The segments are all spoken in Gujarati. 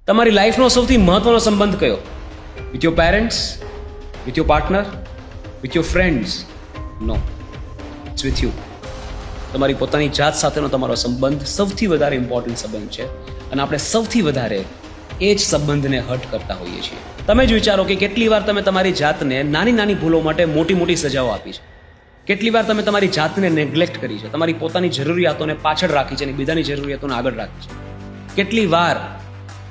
તમારી લાઈફનો સૌથી મહત્વનો સંબંધ કયો? With your parents, with your partner, with your friends? No, it's with you. તમારી પોતાની જાત સાથેનો તમારો સંબંધ સૌથી વધારે ઇમ્પોર્ટન્ટ સંબંધ છે અને આપણે સૌથી વધારે એ જ સંબંધને હર્ટ કરતા હોઈએ છીએ. તમે જ વિચારો કે કેટલી વાર તમે તમારી જાતને નાની નાની ભૂલો માટે મોટી મોટી સજાઓ આપી છે. કેટલી વાર તમે તમારી જાતને નેગ્લેક્ટ કરી છે, તમારી પોતાની જરૂરિયાતોને પાછળ રાખી છે અને બીજાની જરૂરિયાતોને આગળ રાખી છે. કેટલી વાર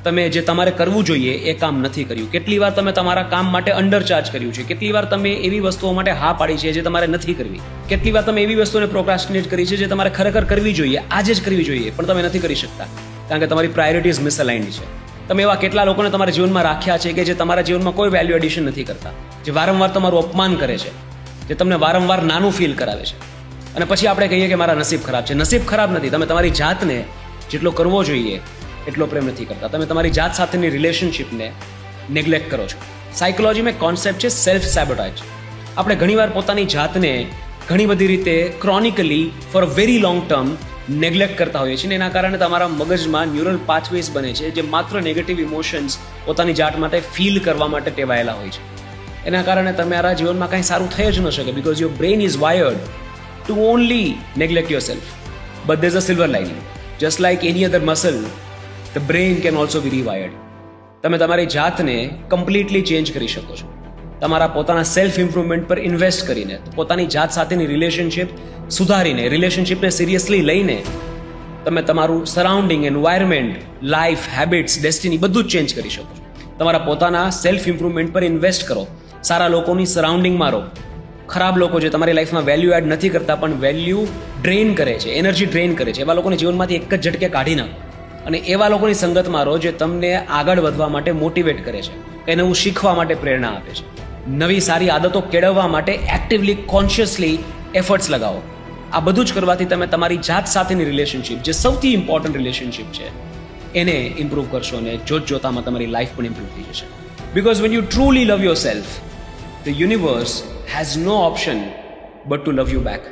તમે જે તમારે કરવું જોઈએ એ કામ નથી કર્યું. કેટલી વાર તમે તમારા કામ માટે અંડરચાર્જ કર્યું છે. કેટલી વાર તમે એવી વસ્તુઓ માટે હા પાડી છે જે તમારે નથી કરવી. કેટલી વાર તમે એવી વસ્તુને પ્રોક્રાસ્ટિનેટ કરી છે જે તમારે ખરેખર કરવી જોઈએ, આજે જ કરવી જોઈએ, પણ તમે નથી કરી શકતા કારણ કે તમારી પ્રાયોરિટીઝ મિસઅલાઇન્ડ છે. તમે એવા કેટલા લોકોને તમારા જીવનમાં રાખ્યા છે કે જે તમારા જીવનમાં કોઈ વેલ્યુ એડિશન નથી કરતા, જે વારંવાર તમારું અપમાન કરે છે, જે તમને વારંવાર નાનું ફીલ કરાવે છે, અને પછી આપણે કહીએ કે મારા નસીબ ખરાબ છે. નસીબ ખરાબ નથી, તમે તમારી જાતને જેટલો કરવો જોઈએ એટલો પ્રેમ નથી કરતા. તમે તમારી જાત સાથેની રિલેશનશિપને નેગ્લેક્ટ કરો છો. સાયકોલોજીમાં કોન્સેપ્ટ છે સેલ્ફ સેબોટાજ. આપણે ઘણીવાર પોતાની જાતને ઘણી બધી રીતે chronically for a very long term neglect કરતા હોઈએ છીએ. એના કારણે તમારા મગજમાં ન્યુરલ પાથવેઝ બને છે જે માત્ર નેગેટિવ ઇમોશન્સ પોતાની જાત માટે ફીલ કરવા માટે ટેવાયેલા હોય છે. એના કારણે તમારા જીવનમાં કાંઈ સારું થઈ જ ન શકે, because your brain is wired to only neglect yourself. But there is a silver lining. Just like any other muscle, the brain can also be rewired. તમે તમારી જાતને કમ્પ્લીટલી ચેન્જ કરી શકો છો તમારા પોતાના સેલ્ફ ઇમ્પ્રુવમેન્ટ પર ઇન્વેસ્ટ કરીને, પોતાની જાત સાથેની રિલેશનશિપ સુધારીને, રિલેશનશિપને સિરિયસલી લઈને તમે તમારું surrounding, environment, life, habits, destiny બધું જ ચેન્જ કરી શકો છો. તમારા પોતાના સેલ્ફ ઇમ્પ્રુવમેન્ટ પર ઇન્વેસ્ટ કરો. સારા લોકોની સરાઉન્ડિંગમાં રહો. ખરાબ લોકો જે તમારી લાઈફમાં વેલ્યુ એડ નથી કરતા પણ વેલ્યુ ડ્રેઇન કરે છે, એનર્જી ડ્રેઇન કરે છે, એવા લોકોને જીવનમાંથી એક જ ઝટકે કાઢી નાખો અને એવા લોકોની સંગતમાં રહો જે તમને આગળ વધવા માટે મોટિવેટ કરે છે, કંઈ નવું શીખવા માટે પ્રેરણા આપે છે, નવી સારી આદતો કેળવવા માટે એક્ટિવલી, કોન્શિયસલી એફર્ટ્સ લગાવો. આ બધું જ કરવાથી તમે તમારી જાત સાથેની રિલેશનશિપ, જે સૌથી ઇમ્પોર્ટન્ટ રિલેશનશિપ છે, એને ઇમ્પ્રૂવ કરશો અને જોતજોતામાં તમારી લાઈફ પણ ઇમ્પ્રૂવ થઈ જશે. Because when you truly love your self, the universe has no option but to love you back.